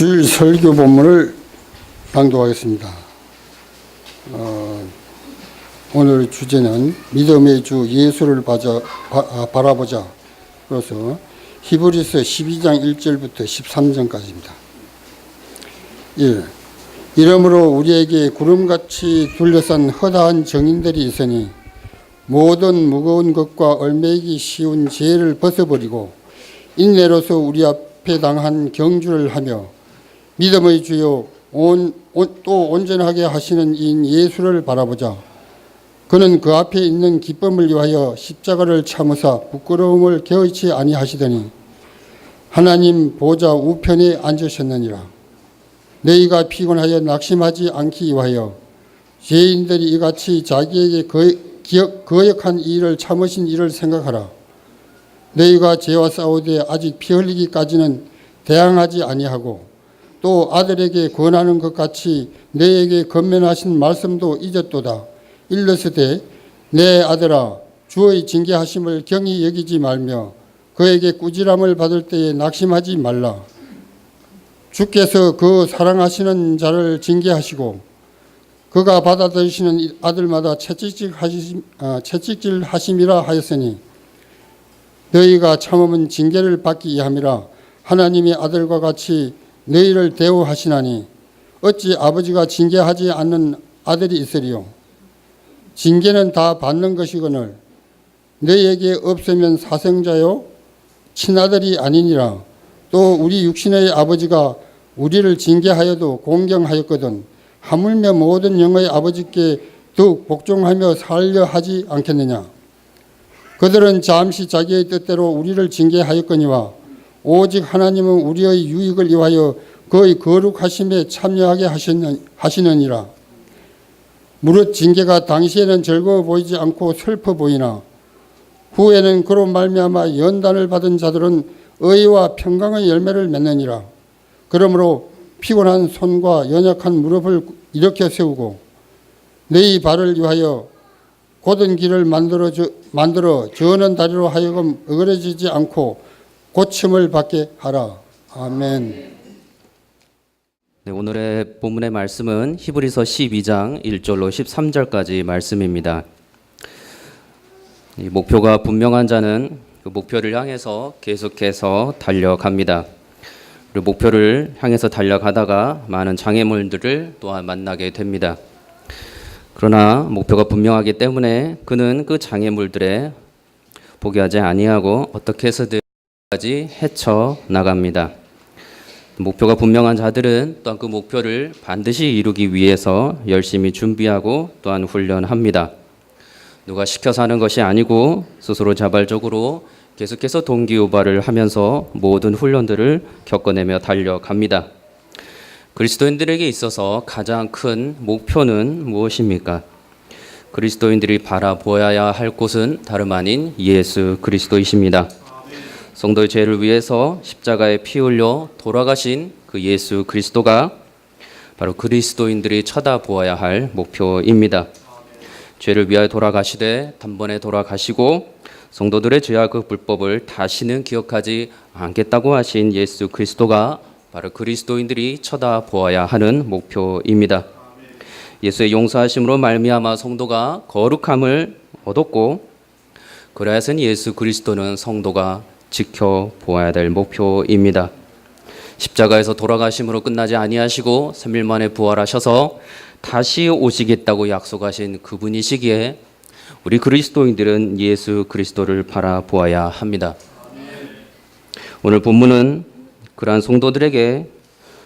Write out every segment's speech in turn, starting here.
주일 설교 본문을 낭독하겠습니다. 오늘 주제는 믿음의 주 예수를 바라보자. 그래서 히브리서 12장 1절부터 13절까지입니다. 1. 이러므로 우리에게 구름같이 둘러싼 허다한 정인들이 있으니 모든 무거운 것과 얽매이기 쉬운 죄를 벗어버리고 인내로서 우리 앞에 당한 경주를 하며 믿음의 주요 또 온전하게 하시는 이인 예수를 바라보자. 그는 그 앞에 있는 기쁨을 위하여 십자가를 참으사 부끄러움을 개의치 아니하시더니 하나님 보좌 우편에 앉으셨느니라. 너희가 피곤하여 낙심하지 않기 위하여 죄인들이 이같이 자기에게 거역한 일을 참으신 일을 생각하라. 너희가 죄와 싸우되 아직 피 흘리기까지는 대항하지 아니하고 또 아들에게 권하는 것 같이 너희에게 권면하신 말씀도 잊었도다. 일러스되 내 아들아 주의 징계하심을 경히 여기지 말며 그에게 꾸지람을 받을 때에 낙심하지 말라. 주께서 그 사랑하시는 자를 징계하시고 그가 받아들이시는 아들마다 채찍질 하심이라 하였으니 너희가 참으면 징계를 받기 함이라. 하나님의 아들과 같이 너희를 대우하시나니 어찌 아버지가 징계하지 않는 아들이 있으리요. 징계는 다 받는 것이거늘 너희에게 없으면 사생자요 친아들이 아니니라. 또 우리 육신의 아버지가 우리를 징계하여도 공경하였거든 하물며 모든 영의 아버지께 더욱 복종하며 살려 하지 않겠느냐. 그들은 잠시 자기의 뜻대로 우리를 징계하였거니와 오직 하나님은 우리의 유익을 위하여 그의 거룩하심에 참여하게 하시느니라. 무릇 징계가 당시에는 즐거워 보이지 않고 슬퍼 보이나 후에는 그로 말미암아 연단을 받은 자들은 의와 평강의 열매를 맺느니라. 그러므로 피곤한 손과 연약한 무릎을 일으켜 세우고 너희 발을 위하여 곧은 길을 만들어 저는 다리로 하여금 어그러지지 않고 고침을 받게 하라. 아멘. 네, 오늘의 본문의 말씀은 히브리서 12장 1절로 13절까지 말씀입니다. 이 목표가 분명한 자는 그 목표를 향해서 계속해서 달려갑니다. 그리고 목표를 향해서 달려가다가 많은 장애물들을 또한 만나게 됩니다. 그러나 목표가 분명하기 때문에 그는 그 장애물들에 포기하지 아니하고 어떻게 해서든지 헤쳐나갑니다. 목표가 분명한 자들은 또한 그 목표를 반드시 이루기 위해서 열심히 준비하고 또한 훈련합니다. 누가 시켜서 하는 것이 아니고 스스로 자발적으로 계속해서 동기유발을 하면서 모든 훈련들을 겪어내며 달려갑니다. 그리스도인들에게 있어서 가장 큰 목표는 무엇입니까? 그리스도인들이 바라보아야 할 곳은 다름 아닌 예수 그리스도이십니다. 성도의 죄를 위해서 십자가에 피 흘려 돌아가신 그 예수 그리스도가 바로 그리스도인들이 쳐다보아야 할 목표입니다. 죄를 위하여 돌아가시되 단번에 돌아가시고 성도들의 죄와 그 불법을 다시는 기억하지 않겠다고 하신 예수 그리스도가 바로 그리스도인들이 쳐다보아야 하는 목표입니다. 예수의 용서하심으로 말미암아 성도가 거룩함을 얻었고 그래서 예수 그리스도는 성도가 지켜보아야 될 목표입니다. 십자가에서 돌아가심으로 끝나지 아니하시고 3일 만에 부활하셔서 다시 오시겠다고 약속하신 그분이시기에 우리 그리스도인들은 예수 그리스도를 바라보아야 합니다. 오늘 본문은 그러한 성도들에게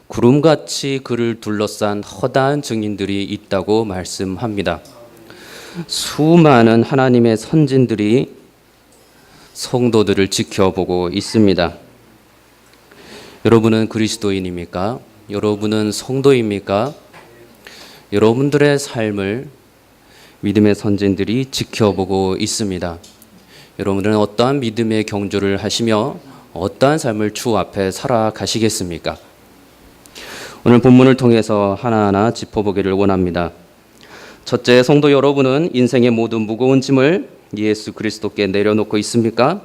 구름같이 그를 둘러싼 허다한 증인들이 있다고 말씀합니다. 수많은 하나님의 선진들이 성도들을 지켜보고 있습니다. 여러분은 그리스도인입니까? 여러분은 성도입니까? 여러분들의 삶을 믿음의 선진들이 지켜보고 있습니다. 여러분들은 어떠한 믿음의 경주를 하시며 어떠한 삶을 주 앞에 살아가시겠습니까? 오늘 본문을 통해서 하나하나 짚어보기를 원합니다. 첫째, 성도 여러분은 인생의 모든 무거운 짐을 예수 그리스도께 내려놓고 있습니까?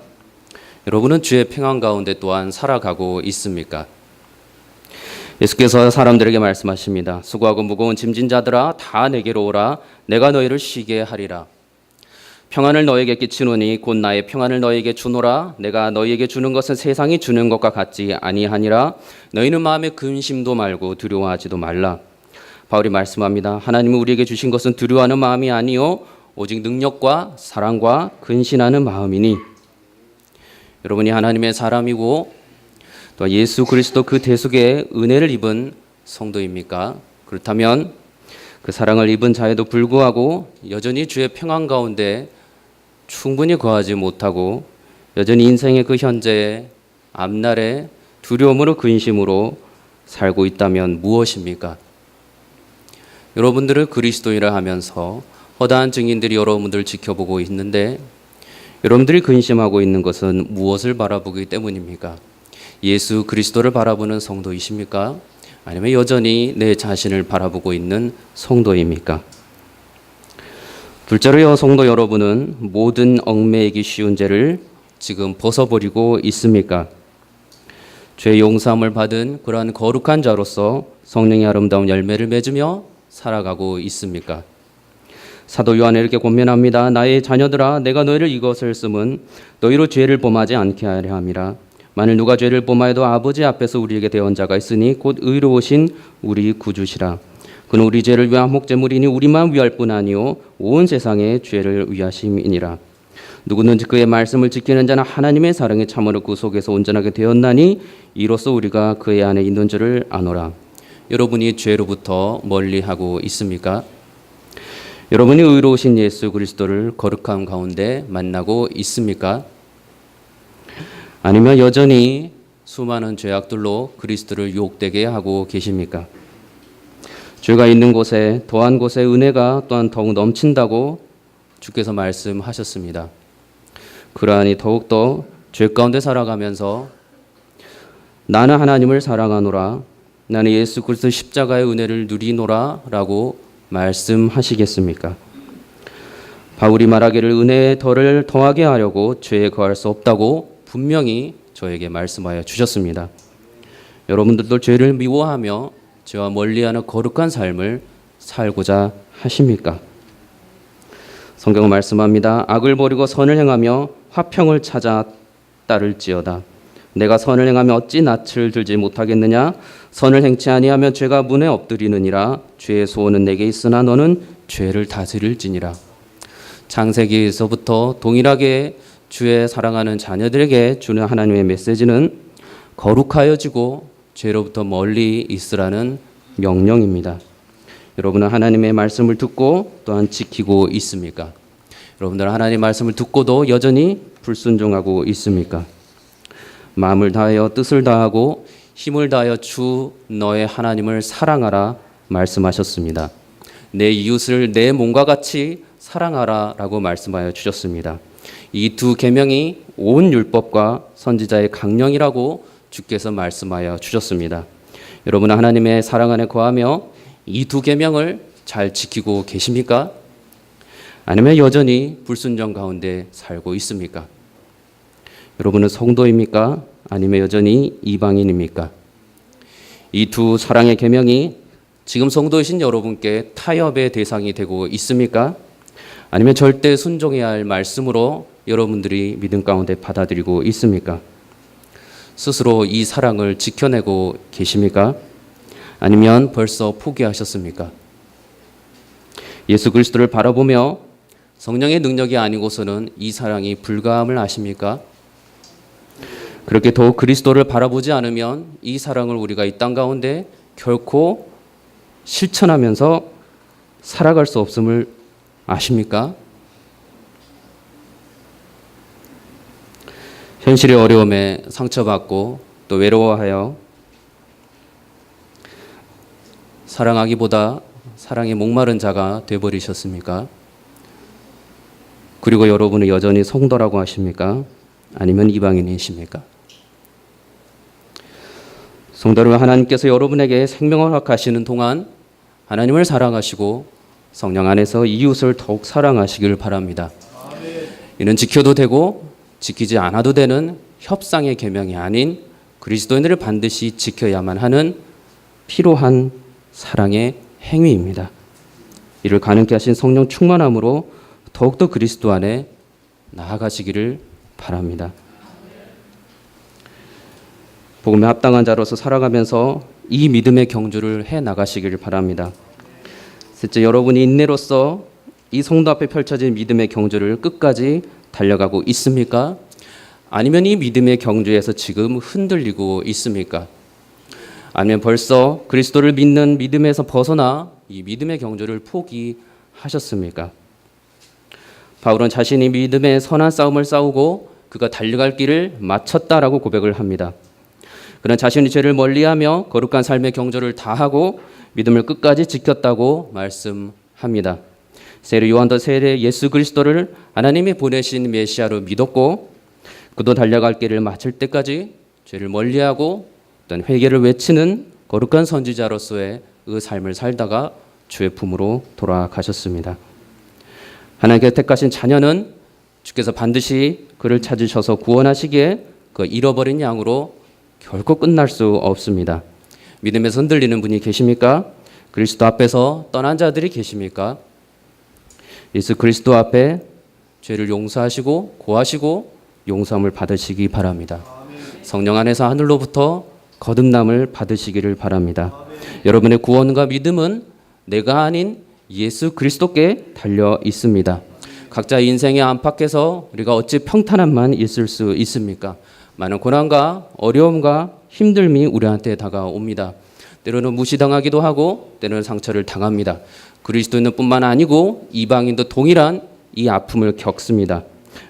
여러분은 주의 평안 가운데 또한 살아가고 있습니까? 예수께서 사람들에게 말씀하십니다. 수고하고 무거운 짐진 자들아 다 내게로 오라. 내가 너희를 쉬게 하리라. 평안을 너에게 끼치노니 곧 나의 평안을 너에게 주노라. 내가 너희에게 주는 것은 세상이 주는 것과 같지 아니하니라. 너희는 마음에 근심도 말고 두려워하지도 말라. 바울이 말씀합니다. 하나님은 우리에게 주신 것은 두려워하는 마음이 아니요 오직 능력과 사랑과 근신하는 마음이니. 여러분이 하나님의 사람이고 또 예수 그리스도 그 대속의 은혜를 입은 성도입니까? 그렇다면 그 사랑을 입은 자에도 불구하고 여전히 주의 평안 가운데 충분히 거하지 못하고 여전히 인생의 그 현재에 앞날에 두려움으로 근심으로 살고 있다면 무엇입니까? 여러분들은 그리스도인을 하면서 허다한 증인들이 여러분들을 지켜보고 있는데 여러분들이 근심하고 있는 것은 무엇을 바라보기 때문입니까? 예수 그리스도를 바라보는 성도이십니까? 아니면 여전히 내 자신을 바라보고 있는 성도입니까? 둘째로요, 성도 여러분은 모든 얽매이기 쉬운 죄를 지금 벗어버리고 있습니까? 죄 용서함을 받은 그러한 거룩한 자로서 성령의 아름다운 열매를 맺으며 살아가고 있습니까? 사도 요한은 이렇게 권면합니다. 나의 자녀들아, 내가 너희를 이것을 쓰면 너희로 죄를 범하지 않게 하려 함이라. 만일 누가 죄를 범하여도 아버지 앞에서 우리에게 대언 자가 있으니 곧 의로우신 우리 구주시라. 그는 우리 죄를 위한 목제물이니 우리만 위할 뿐 아니요 온 세상의 죄를 위하심이니라. 누구든지 그의 말씀을 지키는 자는 하나님의 사랑에 참으로 그 속에서 온전하게 되었나니 이로써 우리가 그의 안에 있는 줄을 아노라. 여러분이 죄로부터 멀리하고 있습니까? 여러분이 의로우신 예수 그리스도를 거룩함 가운데 만나고 있습니까? 아니면 여전히 수많은 죄악들로 그리스도를 유혹되게 하고 계십니까? 죄가 있는 곳에 더한 곳에 은혜가 또한 더욱 넘친다고 주께서 말씀하셨습니다. 그러하니 더욱더 죄 가운데 살아가면서 나는 하나님을 사랑하노라, 나는 예수 그리스도 십자가의 은혜를 누리노라 라고 말씀하시겠습니까? 바울이 말하기를 은혜의 덜을 더하게 하려고 죄에 거할 수 없다고 분명히 저에게 말씀하여 주셨습니다. 여러분들도 죄를 미워하며 죄와 멀리하는 거룩한 삶을 살고자 하십니까? 성경은 말씀합니다. 악을 버리고 선을 행하며 화평을 찾아 따를지어다. 내가 선을 행하며 어찌 낯을 들지 못하겠느냐? 선을 행치 아니하면 죄가 문에 엎드리느니라. 죄의 소원은 내게 있으나 너는 죄를 다스릴지니라. 창세기에서부터 동일하게 주의 사랑하는 자녀들에게 주는 하나님의 메시지는 거룩하여지고 죄로부터 멀리 있으라는 명령입니다. 여러분은 하나님의 말씀을 듣고 또한 지키고 있습니까? 여러분들은 하나님의 말씀을 듣고도 여전히 불순종하고 있습니까? 마음을 다하여 뜻을 다하고 힘을 다하여 주 너의 하나님을 사랑하라 말씀하셨습니다. 내 이웃을 내 몸과 같이 사랑하라 라고 말씀하여 주셨습니다. 이 두 계명이 온 율법과 선지자의 강령이라고 주께서 말씀하여 주셨습니다. 여러분은 하나님의 사랑 안에 거하며 이 두 계명을 잘 지키고 계십니까? 아니면 여전히 불순종 가운데 살고 있습니까? 여러분은 성도입니까? 아니면 여전히 이방인입니까? 이 두 사랑의 계명이 지금 성도이신 여러분께 타협의 대상이 되고 있습니까? 아니면 절대 순종해야 할 말씀으로 여러분들이 믿음 가운데 받아들이고 있습니까? 스스로 이 사랑을 지켜내고 계십니까? 아니면 벌써 포기하셨습니까? 예수 그리스도를 바라보며 성령의 능력이 아니고서는 이 사랑이 불가함을 아십니까? 그렇게 더욱 그리스도를 바라보지 않으면 이 사랑을 우리가 이 땅 가운데 결코 실천하면서 살아갈 수 없음을 아십니까? 현실의 어려움에 상처받고 또 외로워하여 사랑하기보다 사랑에 목마른 자가 되어버리셨습니까? 그리고 여러분은 여전히 성도라고 하십니까? 아니면 이방인이십니까? 성도 여러분, 하나님께서 여러분에게 생명을 허락하시는 동안 하나님을 사랑하시고 성령 안에서 이웃을 더욱 사랑하시길 바랍니다. 이는 지켜도 되고 지키지 않아도 되는 협상의 계명이 아닌 그리스도인들을 반드시 지켜야만 하는 필요한 사랑의 행위입니다. 이를 가능케 하신 성령 충만함으로 더욱더 그리스도 안에 나아가시기를 바랍니다. 복음에 합당한 자로서 살아가면서 이 믿음의 경주를 해 나가시기를 바랍니다. 셋째, 여러분이 인내로서 이 성도 앞에 펼쳐진 믿음의 경주를 끝까지 달려가고 있습니까? 아니면 이 믿음의 경주에서 지금 흔들리고 있습니까? 아니면 벌써 그리스도를 믿는 믿음에서 벗어나 이 믿음의 경주를 포기하셨습니까? 바울은 자신이 믿음의 선한 싸움을 싸우고 그가 달려갈 길을 마쳤다라고 고백을 합니다. 그는 자신이 죄를 멀리하며 거룩한 삶의 경주를 다하고 믿음을 끝까지 지켰다고 말씀합니다. 세례 요한도 세례 예수 그리스도를 하나님이 보내신 메시아로 믿었고 그도 달려갈 길을 마칠 때까지 죄를 멀리하고 어떤 회개를 외치는 거룩한 선지자로서의 그 삶을 살다가 주의 품으로 돌아가셨습니다. 하나님께서 택하신 자녀는 주께서 반드시 그를 찾으셔서 구원하시기에 그 잃어버린 양으로 결코 끝날 수 없습니다. 믿음에서 흔들리는 분이 계십니까? 그리스도 앞에서 떠난 자들이 계십니까? 예수 그리스도 앞에 죄를 용서하시고 고하시고 용서함을 받으시기 바랍니다. 성령 안에서 하늘로부터 거듭남을 받으시기를 바랍니다. 여러분의 구원과 믿음은 내가 아닌 예수 그리스도께 달려 있습니다. 각자 인생의 안팎에서 우리가 어찌 평탄함만 있을 수 있습니까? 많은 고난과 어려움과 힘듦이 우리한테 다가옵니다. 때로는 무시당하기도 하고 때로는 상처를 당합니다. 그리스도인은 뿐만 아니고 이방인도 동일한 이 아픔을 겪습니다.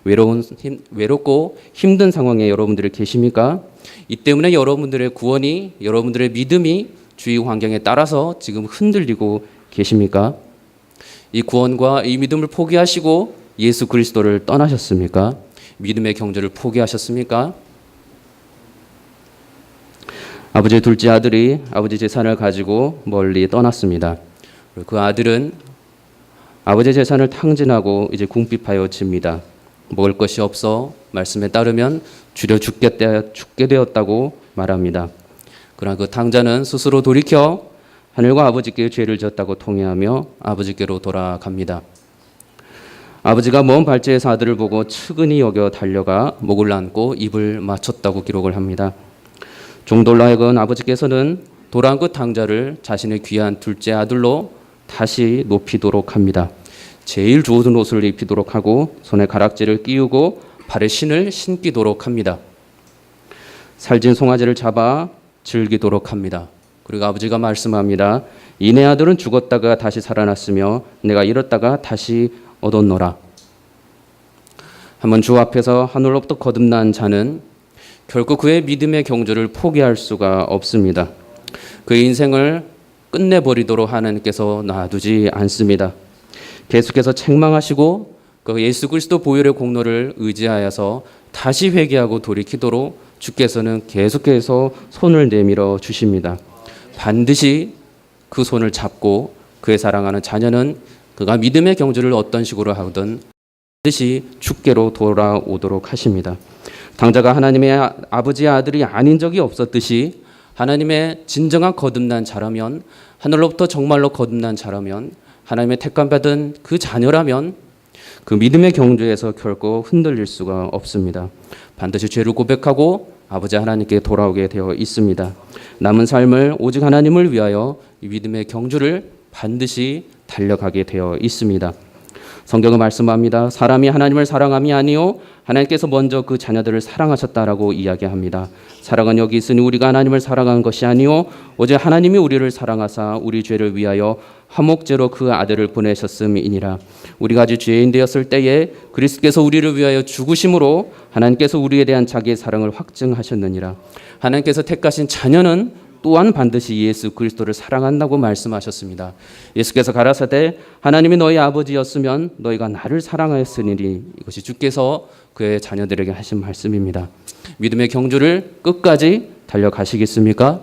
외롭고 힘든 상황에 여러분들이 계십니까? 이 때문에 여러분들의 구원이, 여러분들의 믿음이 주위 환경에 따라서 지금 흔들리고 계십니까? 이 구원과 이 믿음을 포기하시고 예수 그리스도를 떠나셨습니까? 믿음의 경주를 포기하셨습니까? 아버지의 둘째 아들이 아버지 재산을 가지고 멀리 떠났습니다. 그 아들은 아버지의 재산을 탕진하고 이제 궁핍하여 집니다. 먹을 것이 없어 말씀에 따르면 줄여 죽게 되었다고 말합니다. 그러나 그 탕자는 스스로 돌이켜 하늘과 아버지께 죄를 졌다고 통회하며 아버지께로 돌아갑니다. 아버지가 먼 발치에서 아들을 보고 측은히 여겨 달려가 목을 안고 입을 맞췄다고 기록을 합니다. 종돌로 하여금 아버지께서는 돌아온 그 탕자를 자신의 귀한 둘째 아들로 다시 높이도록 합니다. 제일 좋은 옷을 입히도록 하고 손에 가락지를 끼우고 발에 신을 신기도록 합니다. 살진 송아지를 잡아 즐기도록 합니다. 그리고 아버지가 말씀합니다. 이내 아들은 죽었다가 다시 살아났으며 내가 잃었다가 다시 얻었노라. 한번 주 앞에서 하늘로부터 거듭난 자는 결코 그의 믿음의 경주를 포기할 수가 없습니다. 그의 인생을 끝내버리도록 하나님께서 놔두지 않습니다. 계속해서 책망하시고 그 예수 그리스도 보혈의 공로를 의지하여서 다시 회개하고 돌이키도록 주께서는 계속해서 손을 내밀어 주십니다. 반드시 그 손을 잡고 그의 사랑하는 자녀는 그가 믿음의 경주를 어떤 식으로 하든 반드시 주께로 돌아오도록 하십니다. 당자가 하나님의 아버지의 아들이 아닌 적이 없었듯이 하나님의 진정한 거듭난 자라면, 하늘로부터 정말로 거듭난 자라면, 하나님의 택감받은 그 자녀라면 그 믿음의 경주에서 결코 흔들릴 수가 없습니다. 반드시 죄를 고백하고 아버지 하나님께 돌아오게 되어 있습니다. 남은 삶을 오직 하나님을 위하여 이 믿음의 경주를 반드시 달려가게 되어 있습니다. 성경은 말씀합니다. 사람이 하나님을 사랑함이 아니요 하나님께서 먼저 그 자녀들을 사랑하셨다라고 이야기합니다. 사랑은 여기 있으니 우리가 하나님을 사랑한 것이 아니요 오직 하나님이 우리를 사랑하사 우리 죄를 위하여 화목제로 그 아들을 보내셨음이니라. 우리가 아직 죄인 되었을 때에 그리스도께서 우리를 위하여 죽으심으로 하나님께서 우리에 대한 자기의 사랑을 확증하셨느니라. 하나님께서 택하신 자녀는 또한 반드시 예수 그리스도를 사랑한다고 말씀하셨습니다. 예수께서 가라사대 하나님이 너희 아버지였으면 너희가 나를 사랑하였으니, 이것이 주께서 그의 자녀들에게 하신 말씀입니다. 믿음의 경주를 끝까지 달려가시겠습니까?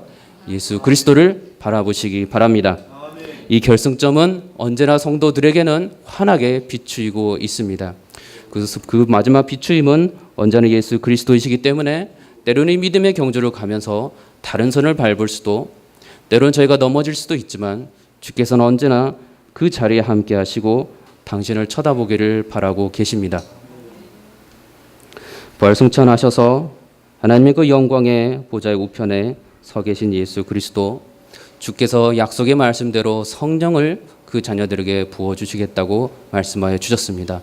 예수 그리스도를 바라보시기 바랍니다. 이 결승점은 언제나 성도들에게는 환하게 비추이고 있습니다. 그 마지막 비추임은 언제나 예수 그리스도이시기 때문에 때로는 이 믿음의 경주를 가면서 다른 선을 밟을 수도, 때로는 저희가 넘어질 수도 있지만 주께서는 언제나 그 자리에 함께 하시고 당신을 쳐다보기를 바라고 계십니다. 부활승천하셔서 하나님의 그 영광의 보좌의 우편에 서 계신 예수 그리스도, 주께서 약속의 말씀대로 성령을 그 자녀들에게 부어주시겠다고 말씀하여 주셨습니다.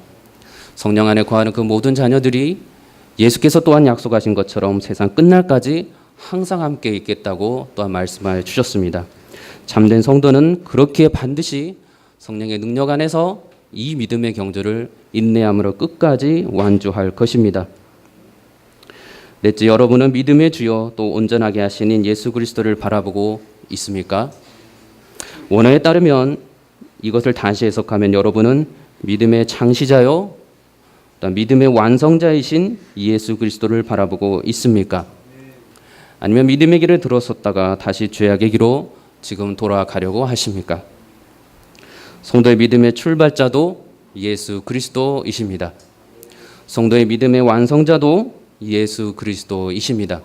성령 안에 거하는 그 모든 자녀들이 예수께서 또한 약속하신 것처럼 세상 끝날까지 항상 함께 있겠다고 또한 말씀하여 주셨습니다. 참된 성도는 그렇게 반드시 성령의 능력 안에서 이 믿음의 경주를 인내함으로 끝까지 완주할 것입니다. 넷째, 여러분은 믿음의 주요 또 온전하게 하시는 예수 그리스도를 바라보고 있습니까? 원어에 따르면 이것을 다시 해석하면 여러분은 믿음의 창시자요, 믿음의 완성자이신 예수 그리스도를 바라보고 있습니까? 아니면 믿음의 길을 들어섰다가 다시 죄악의 길로 지금 돌아가려고 하십니까? 성도의 믿음의 출발자도 예수 그리스도이십니다. 성도의 믿음의 완성자도 예수 그리스도이십니다.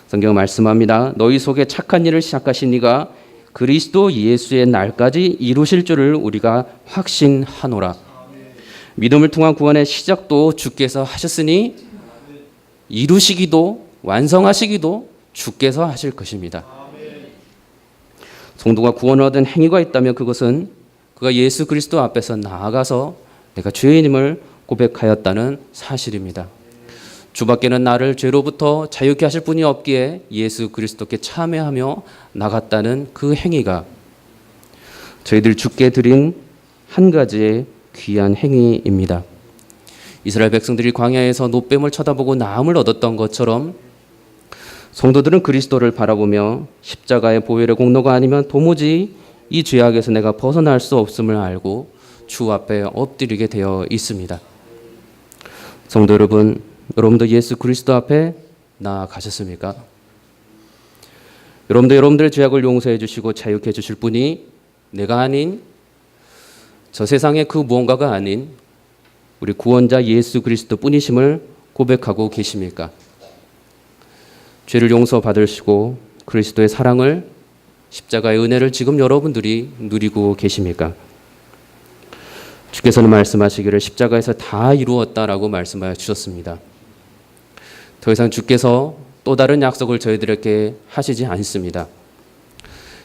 성경 말씀합니다. 너희 속에 착한 일을 시작하신 이가 그리스도 예수의 날까지 이루실 줄을 우리가 확신하노라. 믿음을 통한 구원의 시작도 주께서 하셨으니 이루시기도 완성하시기도 주께서 하실 것입니다. 성도가 구원을 얻은 행위가 있다면 그것은 그가 예수 그리스도 앞에서 나아가서 내가 죄인임을 고백하였다는 사실입니다. 주밖에는 나를 죄로부터 자유케 하실 분이 없기에 예수 그리스도께 참여하며 나갔다는 그 행위가 저희들 주께 드린 한 가지의 귀한 행위입니다. 이스라엘 백성들이 광야에서 노뱀을 쳐다보고 나음을 얻었던 것처럼 성도들은 그리스도를 바라보며 십자가의 보혈의 공로가 아니면 도무지 이 죄악에서 내가 벗어날 수 없음을 알고 주 앞에 엎드리게 되어 있습니다. 성도 여러분, 여러분도 예수 그리스도 앞에 나아가셨습니까? 여러분도 여러분들의 죄악을 용서해 주시고 자유케 해 주실 분이 내가 아닌 저 세상의 그 무언가가 아닌 우리 구원자 예수 그리스도 뿐이심을 고백하고 계십니까? 죄를 용서받으시고 그리스도의 사랑을, 십자가의 은혜를 지금 여러분들이 누리고 계십니까? 주께서는 말씀하시기를 십자가에서 다 이루었다라고 말씀하여 주셨습니다. 더 이상 주께서 또 다른 약속을 저희들에게 하시지 않습니다.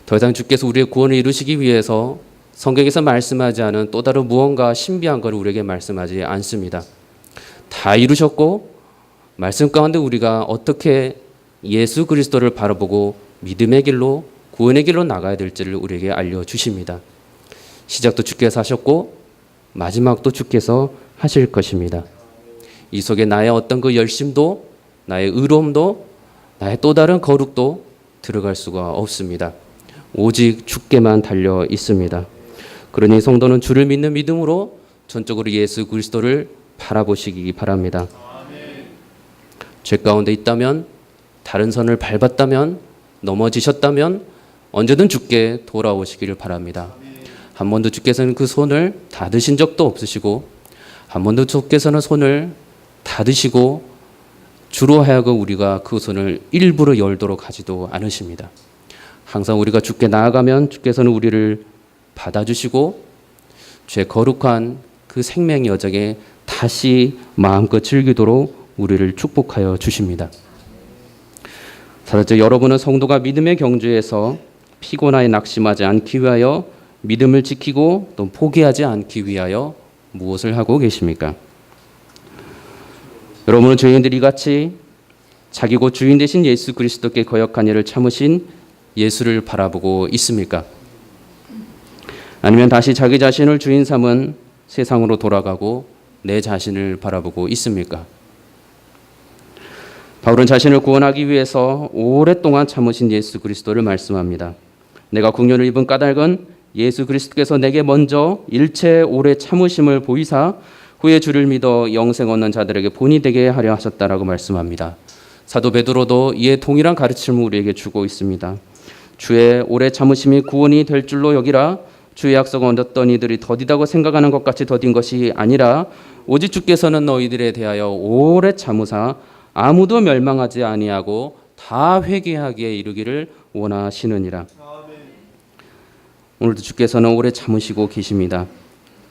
더 이상 주께서 우리의 구원을 이루시기 위해서 성경에서 말씀하지 않은 또 다른 무언가 신비한 것을 우리에게 말씀하지 않습니다. 다 이루셨고 말씀 가운데 우리가 어떻게 예수 그리스도를 바라보고 믿음의 길로 구원의 길로 나가야 될지를 우리에게 알려주십니다. 시작도 주께서 하셨고 마지막도 주께서 하실 것입니다. 이 속에 나의 어떤 그 열심도 나의 의로움도 나의 또 다른 거룩도 들어갈 수가 없습니다. 오직 주께만 달려 있습니다. 그러니 성도는 주를 믿는 믿음으로 전적으로 예수 그리스도를 바라보시기 바랍니다. 죄 가운데 있다면, 다른 선을 밟았다면, 넘어지셨다면 언제든 주께 돌아오시기를 바랍니다. 한 번도 주께서는 그 손을 닫으신 적도 없으시고 한 번도 주께서는 손을 닫으시고 주로 하여금 우리가 그 손을 일부러 열도록 하지도 않으십니다. 항상 우리가 주께 나아가면 주께서는 우리를 받아주시고 죄 거룩한 그 생명 여정에 다시 마음껏 즐기도록 우리를 축복하여 주십니다. 사랑하는 여러분은 성도가 믿음의 경주에서 피곤하여 낙심하지 않기 위하여 믿음을 지키고 또 포기하지 않기 위하여 무엇을 하고 계십니까? 여러분은 죄인들이 같이 자기 곧 주인 되신 예수 그리스도께 거역한 일을 참으신 예수를 바라보고 있습니까? 아니면 다시 자기 자신을 주인 삼은 세상으로 돌아가고 내 자신을 바라보고 있습니까? 바울은 자신을 구원하기 위해서 오랫동안 참으신 예수 그리스도를 말씀합니다. 내가 국련을 입은 까닭은 예수 그리스도께서 내게 먼저 일체 오래 참으심을 보이사 후에 주를 믿어 영생 얻는 자들에게 본이 되게 하려 하셨다라고 말씀합니다. 사도 베드로도 이에 동일한 가르침을 우리에게 주고 있습니다. 주의 오래 참으심이 구원이 될 줄로 여기라. 주의 약속을 얻었던 이들이 더디다고 생각하는 것 같이 더딘 것이 아니라 오직 주께서는 너희들에 대하여 오래 참으사 아무도 멸망하지 아니하고 다 회개하기에 이르기를 원하시느니라. 오늘도 주께서는 오래 참으시고 계십니다.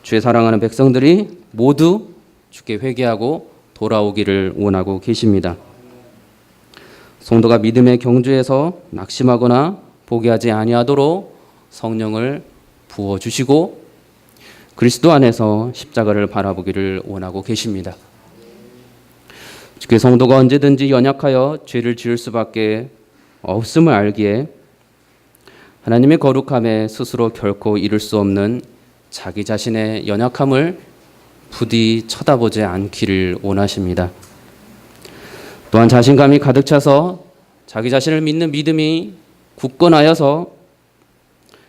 주의 사랑하는 백성들이 모두 주께 회개하고 돌아오기를 원하고 계십니다. 성도가 믿음의 경주에서 낙심하거나 포기하지 아니하도록 성령을 부어 주시고 그리스도 안에서 십자가를 바라보기를 원하고 계십니다. 그 성도가 언제든지 연약하여 죄를 지을 수밖에 없음을 알기에 하나님의 거룩함에 스스로 결코 이룰 수 없는 자기 자신의 연약함을 부디 쳐다보지 않기를 원하십니다. 또한 자신감이 가득 차서 자기 자신을 믿는 믿음이 굳건하여서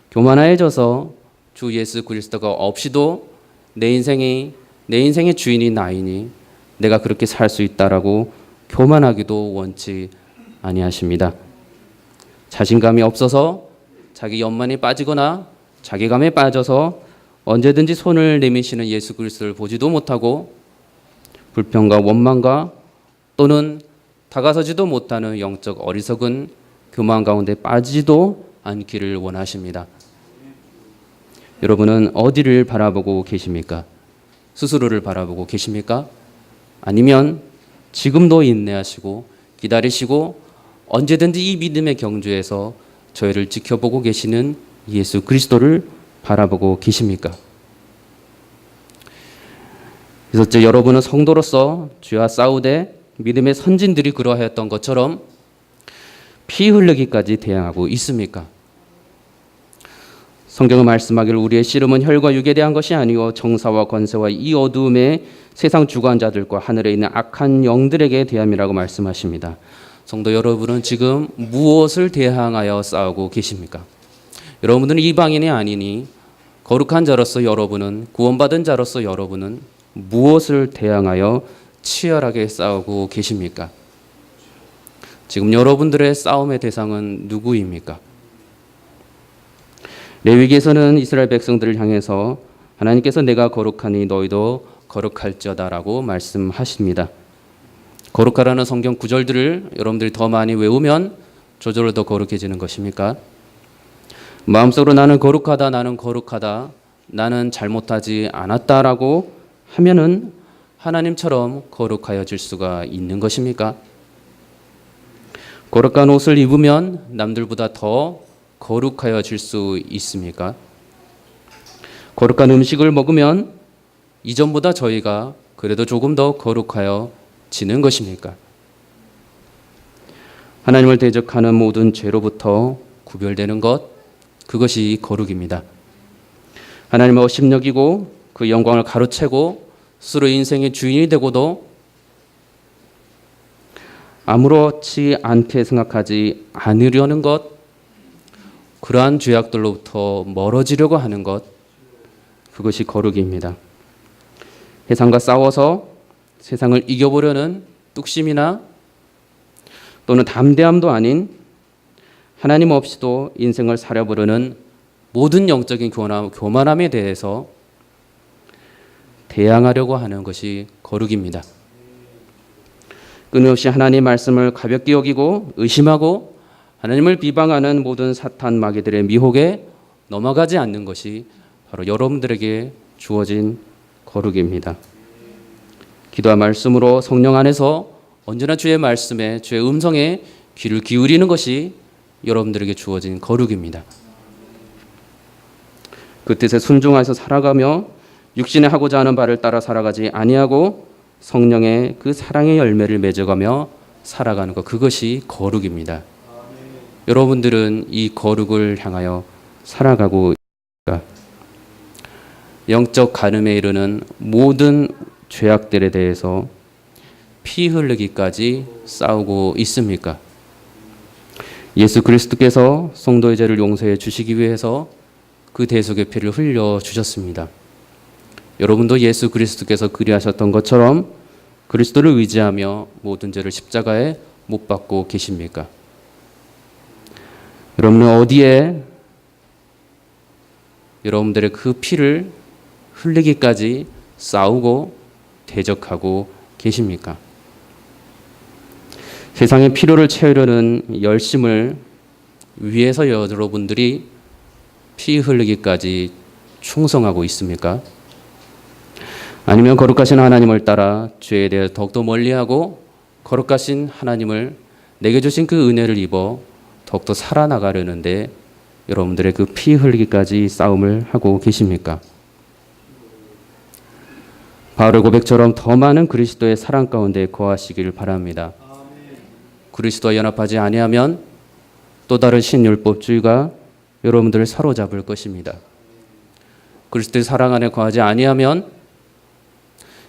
교만해져서 주 예수 그리스도가 없이도 내 인생의 주인이 나이니 내가 그렇게 살 수 있다라고 교만하기도 원치 아니하십니다. 자신감이 없어서 자기 연만에 빠지거나 자기감에 빠져서 언제든지 손을 내미시는 예수 그리스도를 보지도 못하고 불평과 원망과 또는 다가서지도 못하는 영적 어리석은 교만 가운데 빠지지도 않기를 원하십니다. 여러분은 어디를 바라보고 계십니까? 스스로를 바라보고 계십니까? 아니면 지금도 인내하시고 기다리시고 언제든지 이 믿음의 경주에서 저희를 지켜보고 계시는 예수 그리스도를 바라보고 계십니까? 그래서 여러분은 성도로서 죄와 싸우되 믿음의 선진들이 그러하였던 것처럼 피 흘리기까지 대항하고 있습니까? 성경은 말씀하기를 우리의 씨름은 혈과 육에 대한 것이 아니요 정사와 권세와 이 어두움의 세상 주관자들과 하늘에 있는 악한 영들에게 대함이라고 말씀하십니다. 성도 여러분은 지금 무엇을 대항하여 싸우고 계십니까? 여러분은 이방인이 아니니 거룩한 자로서 여러분은 구원받은 자로서 여러분은 무엇을 대항하여 치열하게 싸우고 계십니까? 지금 여러분들의 싸움의 대상은 누구입니까? 레위기에서는 이스라엘 백성들을 향해서 하나님께서 내가 거룩하니 너희도 거룩할지어다라고 말씀하십니다. 거룩하라는 성경 구절들을 여러분들이 더 많이 외우면 저절로 더 거룩해지는 것입니까? 마음속으로 나는 거룩하다, 나는 잘못하지 않았다라고 하면은 하나님처럼 거룩하여질 수가 있는 것입니까? 거룩한 옷을 입으면 남들보다 더 거룩하여질 수 있습니까? 거룩한 음식을 먹으면 이전보다 저희가 그래도 조금 더 거룩하여지는 것입니까? 하나님을 대적하는 모든 죄로부터 구별되는 것, 그것이 거룩입니다. 하나님을 업신여기고 그 영광을 가로채고 스스로 인생의 주인이 되고도 아무렇지 않게 생각하지 않으려는 것, 그러한 죄악들로부터 멀어지려고 하는 것, 그것이 거룩입니다. 세상과 싸워서 세상을 이겨보려는 뚝심이나 또는 담대함도 아닌 하나님 없이도 인생을 살아보려는 모든 영적인 교만함에 대해서 대항하려고 하는 것이 거룩입니다. 끊임없이 하나님의 말씀을 가볍게 여기고 의심하고 하나님을 비방하는 모든 사탄 마귀들의 미혹에 넘어가지 않는 것이 바로 여러분들에게 주어진 거룩입니다. 기도와 말씀으로 성령 안에서 언제나 주의 말씀에 주의 음성에 귀를 기울이는 것이 여러분들에게 주어진 거룩입니다. 그 뜻에 순종하여서 살아가며 육신에 하고자 하는 바를 따라 살아가지 아니하고 성령의 그 사랑의 열매를 맺어가며 살아가는 것, 그것이 거룩입니다. 여러분들은 이 거룩을 향하여 살아가고 있습니까? 영적 간음에 이르는 모든 죄악들에 대해서 피 흘리기까지 싸우고 있습니까? 예수 그리스도께서 성도의 죄를 용서해 주시기 위해서 그 대속의 피를 흘려 주셨습니다. 여러분도 예수 그리스도께서 그리하셨던 것처럼 그리스도를 의지하며 모든 죄를 십자가에 못 박고 계십니까? 여러분은 어디에 여러분들의 그 피를 흘리기까지 싸우고 대적하고 계십니까? 세상의 필요를 채우려는 열심을 위해서 여러분들이 피 흘리기까지 충성하고 있습니까? 아니면 거룩하신 하나님을 따라 죄에 대해 더욱더 멀리하고 거룩하신 하나님을 내게 주신 그 은혜를 입어 더욱더 살아나가려는데 여러분들의 그 피 흘리기까지 싸움을 하고 계십니까? 바울의 고백처럼 더 많은 그리스도의 사랑 가운데 거하시길 바랍니다. 그리스도와 연합하지 아니하면 또 다른 신율법주의가 여러분들을 사로잡을 것입니다. 그리스도의 사랑 안에 거하지 아니하면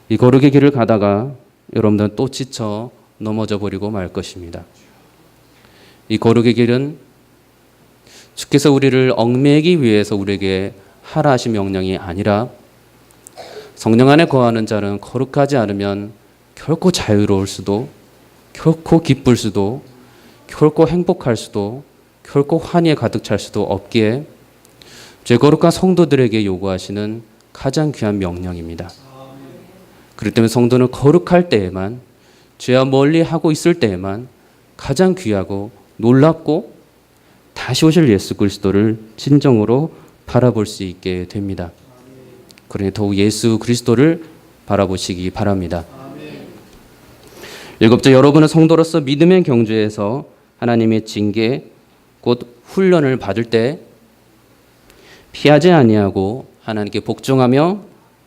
이 거룩의 길을 가다가 여러분들은 또 지쳐 넘어져 버리고 말 것입니다. 이 거룩의 길은 주께서 우리를 얽매이기 위해서 우리에게 하라 하신 명령이 아니라 성령 안에 거하는 자는 거룩하지 않으면 결코 자유로울 수도, 결코 기쁠 수도, 결코 행복할 수도, 결코 환희에 가득 찰 수도 없기에 죄 거룩한 성도들에게 요구하시는 가장 귀한 명령입니다. 그렇기 때문에 성도는 거룩할 때에만, 죄와 멀리 하고 있을 때에만 가장 귀하고 놀랍고 다시 오실 예수 그리스도를 진정으로 바라볼 수 있게 됩니다. 그러니 더욱 예수 그리스도를 바라보시기 바랍니다. 일곱째, 여러분은 성도로서 믿음의 경주에서 하나님의 징계, 곧 훈련을 받을 때 피하지 아니하고 하나님께 복종하며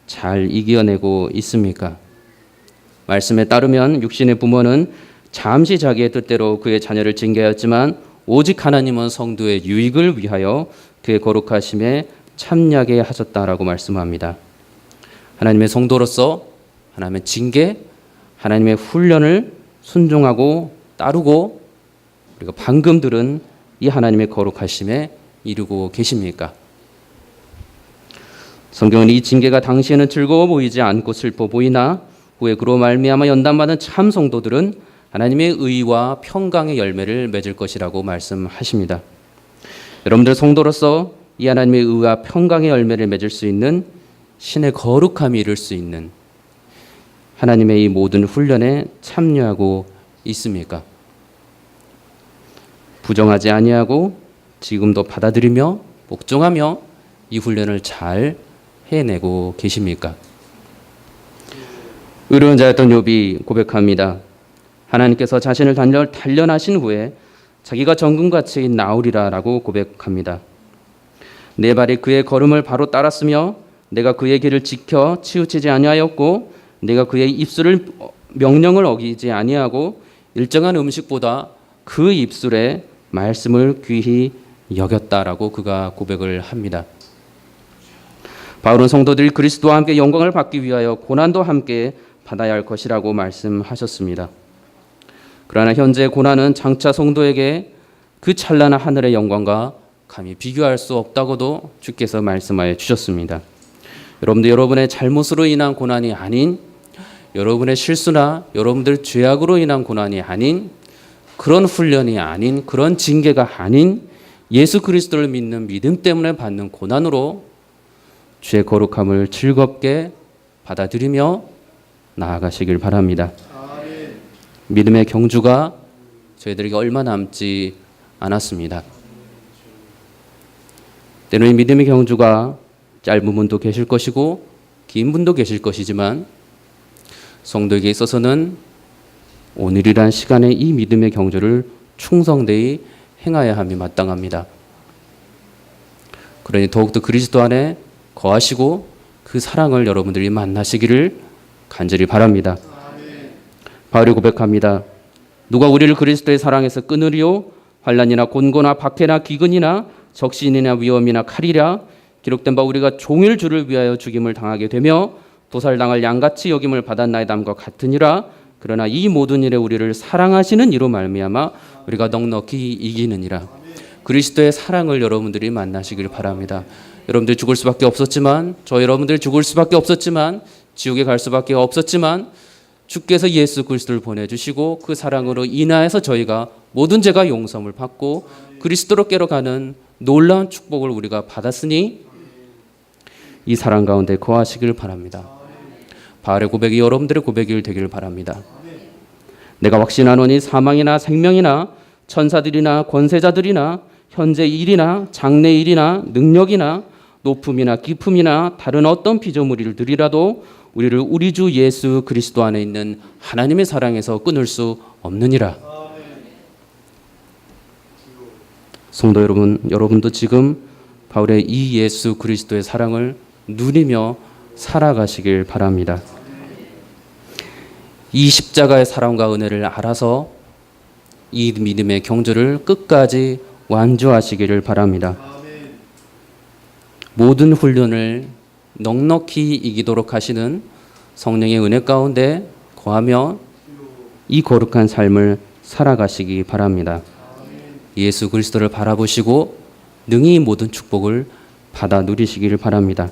잘 이겨내고 있습니까? 말씀에 따르면 육신의 부모는 잠시 자기의 뜻대로 그의 자녀를 징계하였지만 오직 하나님은 성도의 유익을 위하여 그의 거룩하심에 참여하게 하셨다라고 말씀합니다. 하나님의 성도로서 하나님의 징계, 하나님의 훈련을 순종하고 따르고 우리가 방금 들은 이 하나님의 거룩하심에 이루고 계십니까? 성경은 이 징계가 당시에는 즐거워 보이지 않고 슬퍼 보이나 후에 그로 말미암아 연단받은 참 성도들은 하나님의 의와 평강의 열매를 맺을 것이라고 말씀하십니다. 여러분들 성도로서 이 하나님의 의와 평강의 열매를 맺을 수 있는 신의 거룩함이 이룰 수 있는 하나님의 이 모든 훈련에 참여하고 있습니까? 부정하지 아니하고 지금도 받아들이며 복종하며 이 훈련을 잘 해내고 계십니까? 의로운 자였던 욥이 고백합니다. 하나님께서 자신을 단련하신 후에 자기가 정금같이 나으리라라고 고백합니다. 내 발이 그의 걸음을 바로 따랐으며 내가 그의 길을 지켜 치우치지 아니하였고 내가 그의 입술을 명령을 어기지 아니하고 일정한 음식보다 그 입술에 말씀을 귀히 여겼다라고 그가 고백을 합니다. 바울은 성도들이 그리스도와 함께 영광을 받기 위하여 고난도 함께 받아야 할 것이라고 말씀하셨습니다. 그러나 현재 고난은 장차 성도에게 그 찬란한 하늘의 영광과 감히 비교할 수 없다고도 주께서 말씀하여 주셨습니다. 여러분들, 여러분의 잘못으로 인한 고난이 아닌, 여러분의 실수나 여러분들 죄악으로 인한 고난이 아닌, 그런 훈련이 아닌, 그런 징계가 아닌 예수 그리스도를 믿는 믿음 때문에 받는 고난으로 주의 거룩함을 즐겁게 받아들이며 나아가시길 바랍니다. 믿음의 경주가 저희들에게 얼마 남지 않았습니다. 때로는 믿음의 경주가 짧은 분도 계실 것이고 긴 분도 계실 것이지만 성도에게 있어서는 오늘이란 시간에 이 믿음의 경주를 충성되이 행하여야 함이 마땅합니다. 그러니 더욱더 그리스도 안에 거하시고 그 사랑을 여러분들이 만나시기를 간절히 바랍니다. 바울이 고백합니다. 누가 우리를 그리스도의 사랑에서 끊으리요? 환난이나 곤고나 박해나 기근이나 적신이나 위험이나 칼이라. 기록된 바 우리가 종일 주를 위하여 죽임을 당하게 되며 도살당할 양같이 여김을 받았나이다함과 같으니라. 그러나 이 모든 일에 우리를 사랑하시는 이로 말미암아 우리가 넉넉히 이기느니라. 그리스도의 사랑을 여러분들이 만나시길 바랍니다. 여러분들이 죽을 수밖에 없었지만, 저 여러분들이 죽을 수밖에 없었지만, 지옥에 갈 수밖에 없었지만 주께서 예수 그리스도를 보내주시고 그 사랑으로 인하여서 저희가 모든 죄가 용서를 받고 그리스도로께로 가는 놀라운 축복을 우리가 받았으니 이 사랑 가운데 거하시길 바랍니다. 바울의 고백이 여러분들의 고백이 되길 바랍니다. 내가 확신하노니 사망이나 생명이나 천사들이나 권세자들이나 현재 일이나 장래 일이나 능력이나 높음이나 깊음이나 다른 어떤 피조물들이라도 우리를 우리 주 예수 그리스도 안에 있는 하나님의 사랑에서 끊을 수 없느니라. 성도 여러분, 여러분도 지금 바울의 이 예수 그리스도의 사랑을 누리며 살아가시길 바랍니다. 이 십자가의 사랑과 은혜를 알아서 이 믿음의 경주를 끝까지 완주하시기를 바랍니다. 모든 훈련을 넉넉히 이기도록 하시는 성령의 은혜 가운데 거하며 이 거룩한 삶을 살아가시기 바랍니다. 예수 그리스도를 바라보시고 능히 모든 축복을 받아 누리시기를 바랍니다.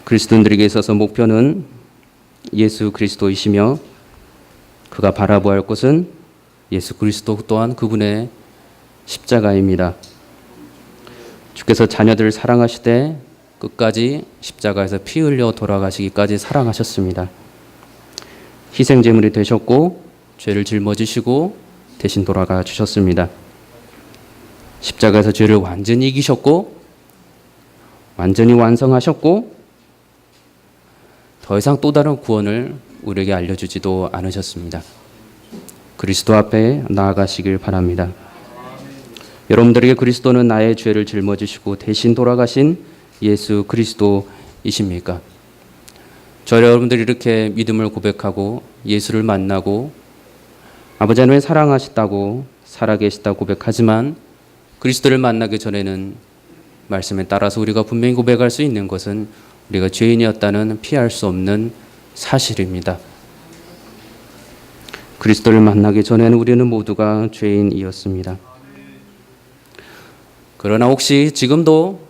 그리스도인들에게 있어서 목표는 예수 그리스도이시며 그가 바라보아야 할 것은 예수 그리스도 또한 그분의 십자가입니다. 주께서 자녀들을 사랑하시되 끝까지 십자가에서 피 흘려 돌아가시기까지 사랑하셨습니다. 희생제물이 되셨고 죄를 짊어지시고 대신 돌아가 주셨습니다. 십자가에서 죄를 완전히 이기셨고 완전히 완성하셨고 더 이상 또 다른 구원을 우리에게 알려주지도 않으셨습니다. 그리스도 앞에 나아가시길 바랍니다. 여러분들에게 그리스도는 나의 죄를 짊어지시고 대신 돌아가신 예수 그리스도이십니까? 저 여러분들이 이렇게 믿음을 고백하고 예수를 만나고 아버지 하나님의 사랑하시다고 살아계시다고 고백하지만 그리스도를 만나기 전에는 말씀에 따라서 우리가 분명히 고백할 수 있는 것은 우리가 죄인이었다는 피할 수 없는 사실입니다. 그리스도를 만나기 전에는 우리는 모두가 죄인이었습니다. 그러나 혹시 지금도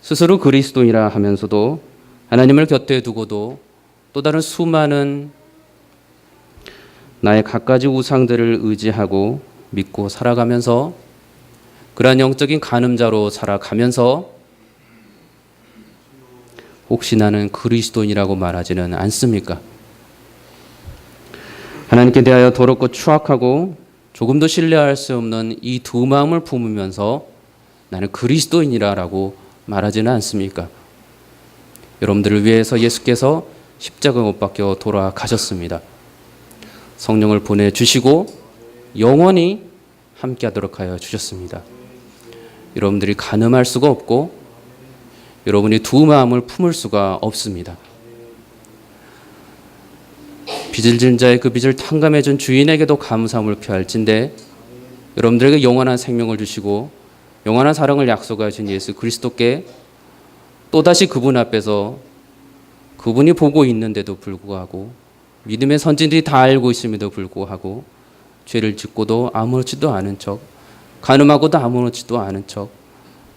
스스로 그리스도이라 하면서도 하나님을 곁에 두고도 또 다른 수많은 나의 갖가지 우상들을 의지하고 믿고 살아가면서 그러한 영적인 간음자로 살아가면서 혹시 나는 그리스도인이라고 말하지는 않습니까? 하나님께 대하여 더럽고 추악하고 조금도 신뢰할 수 없는 이 두 마음을 품으면서 나는 그리스도인이라고 말하지는 않습니까? 여러분들을 위해서 예수께서 십자가 못 박혀 돌아가셨습니다. 성령을 보내주시고 영원히 함께하도록 하여 주셨습니다. 여러분들이 간음할 수가 없고 여러분이 두 마음을 품을 수가 없습니다. 빚을 진 자의 그 빚을 탕감해준 주인에게도 감사함을 표할진대 여러분들에게 영원한 생명을 주시고 영원한 사랑을 약속하신 예수 그리스도께 또다시 그분 앞에서 그분이 보고 있는데도 불구하고 믿음의 선진들이 다 알고 있음에도 불구하고 죄를 짓고도 아무렇지도 않은 척 간음하고도 아무렇지도 않은 척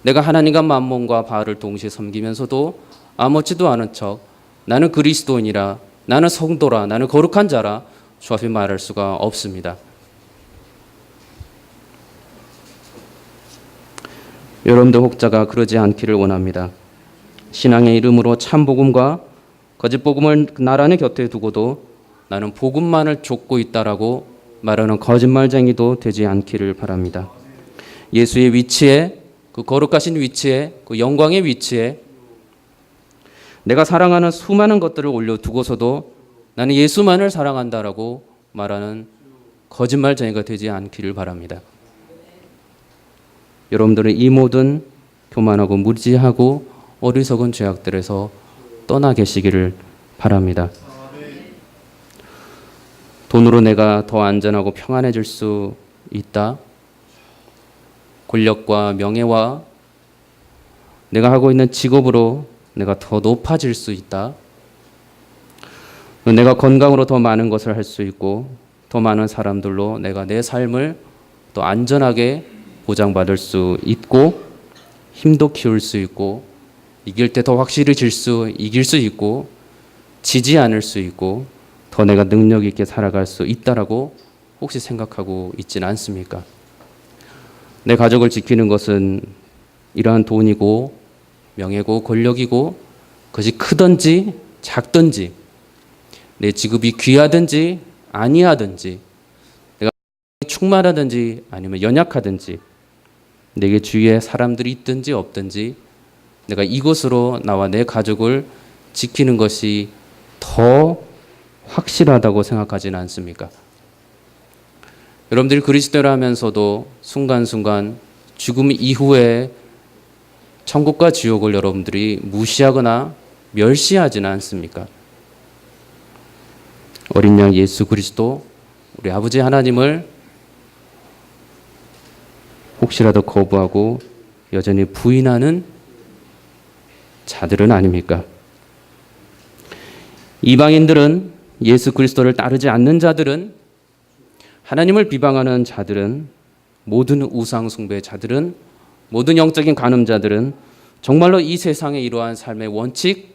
내가 하나님과 만몬과 바알을 동시에 섬기면서도 아무렇지도 않은 척 나는 그리스도인이라 나는 성도라 나는 거룩한 자라 주 앞에 말할 수가 없습니다. 여러분들 혹자가 그러지 않기를 원합니다. 신앙의 이름으로 참 복음과 거짓 복음을 나란히 곁에 두고도 나는 복음만을 쫓고 있다라고 말하는 거짓말쟁이도 되지 않기를 바랍니다. 예수의 위치에 그 거룩하신 위치에 그 영광의 위치에 내가 사랑하는 수많은 것들을 올려두고서도 나는 예수만을 사랑한다라고 말하는 거짓말쟁이가 되지 않기를 바랍니다. 여러분들은 이 모든 교만하고 무지하고 어리석은 죄악들에서 떠나 계시기를 바랍니다. 돈으로 내가 더 안전하고 평안해질 수 있다. 권력과 명예와 내가 하고 있는 직업으로 내가 더 높아질 수 있다. 내가 건강으로 더 많은 것을 할 수 있고 더 많은 사람들로 내가 내 삶을 더 안전하게 보장받을 수 있고 힘도 키울 수 있고 이길 때 더 확실히 이길 수 있고 지지 않을 수 있고 더 내가 능력 있게 살아갈 수 있다라고 혹시 생각하고 있지는 않습니까? 내 가족을 지키는 것은 이러한 돈이고 명예고 권력이고 그것이 크든지 작든지 내 직업이 귀하든지 아니하든지, 내가 충만하든지 아니면 연약하든지, 내게 주위에 사람들이 있든지 없든지 내가 이것으로 나와 내 가족을 지키는 것이 더 확실하다고 생각하지는 않습니까? 여러분들이 그리스도를 하면서도 순간순간 죽음 이후에 천국과 지옥을 여러분들이 무시하거나 멸시하지는 않습니까? 어린 양 예수 그리스도, 우리 아버지 하나님을 혹시라도 거부하고 여전히 부인하는 자들은 아닙니까? 이방인들은, 예수 그리스도를 따르지 않는 자들은, 하나님을 비방하는 자들은, 모든 우상 숭배 자들은, 모든 영적인 간음자들은 정말로 이 세상에 이러한 삶의 원칙,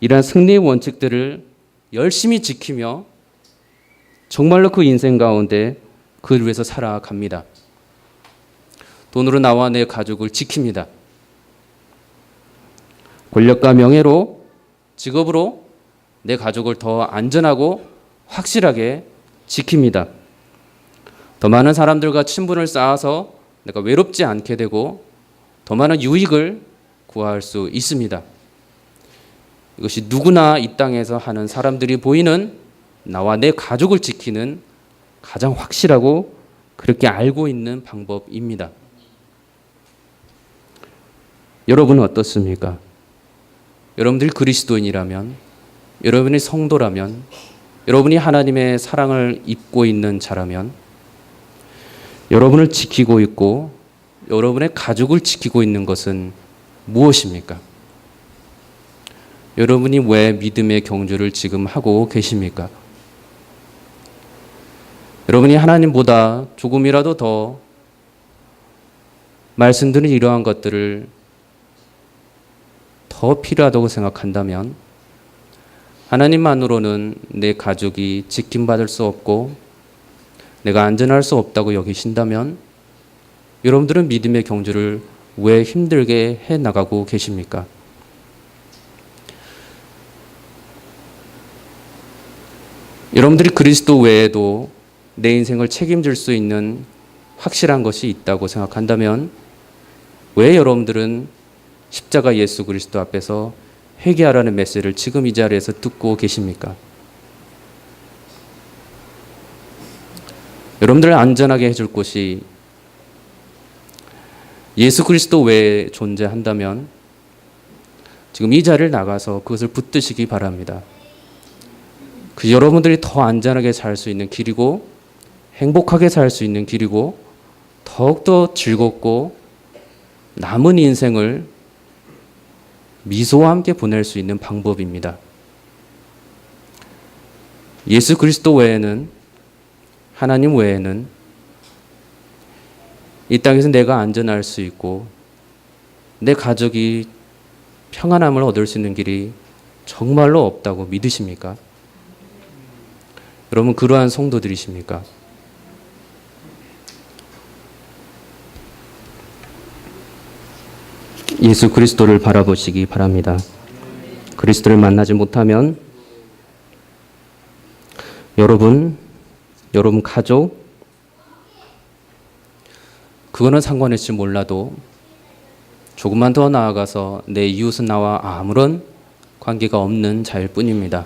이러한 승리의 원칙들을 열심히 지키며 정말로 그 인생 가운데 그를 위해서 살아갑니다. 돈으로 나와 내 가족을 지킵니다. 권력과 명예로, 직업으로 내 가족을 더 안전하고 확실하게 지킵니다. 더 많은 사람들과 친분을 쌓아서 내가 외롭지 않게 되고 더 많은 유익을 구할 수 있습니다. 이것이 누구나 이 땅에서 하는 사람들이 보이는 나와 내 가족을 지키는 가장 확실하고 그렇게 알고 있는 방법입니다. 여러분은 어떻습니까? 여러분들이 그리스도인이라면, 여러분이 성도라면, 여러분이 하나님의 사랑을 입고 있는 자라면, 여러분을 지키고 있고 여러분의 가족을 지키고 있는 것은 무엇입니까? 여러분이 왜 믿음의 경주를 지금 하고 계십니까? 여러분이 하나님보다 조금이라도 더 말씀드린 이러한 것들을 더 필요하다고 생각한다면, 하나님만으로는 내 가족이 지킴받을 수 없고 내가 안전할 수 없다고 여기신다면, 여러분들은 믿음의 경주를 왜 힘들게 해 나가고 계십니까? 여러분들이 그리스도 외에도 내 인생을 책임질 수 있는 확실한 것이 있다고 생각한다면, 왜 여러분들은 십자가 예수 그리스도 앞에서 회개하라는 메시지를 지금 이 자리에서 듣고 계십니까? 여러분들을 안전하게 해줄 곳이 예수 그리스도 외에 존재한다면 지금 이 자리를 나가서 그것을 붙드시기 바랍니다. 그 여러분들이 더 안전하게 살 수 있는 길이고 행복하게 살 수 있는 길이고 더욱더 즐겁고 남은 인생을 미소와 함께 보낼 수 있는 방법입니다. 예수 그리스도 외에는, 하나님 외에는 이 땅에서 내가 안전할 수 있고 내 가족이 평안함을 얻을 수 있는 길이 정말로 없다고 믿으십니까? 여러분, 그러한 성도들이십니까? 예수 그리스도를 바라보시기 바랍니다. 그리스도를 만나지 못하면 여러분 가족, 그거는 상관할지 몰라도 조금만 더 나아가서 내 이웃은 나와 아무런 관계가 없는 자일 뿐입니다.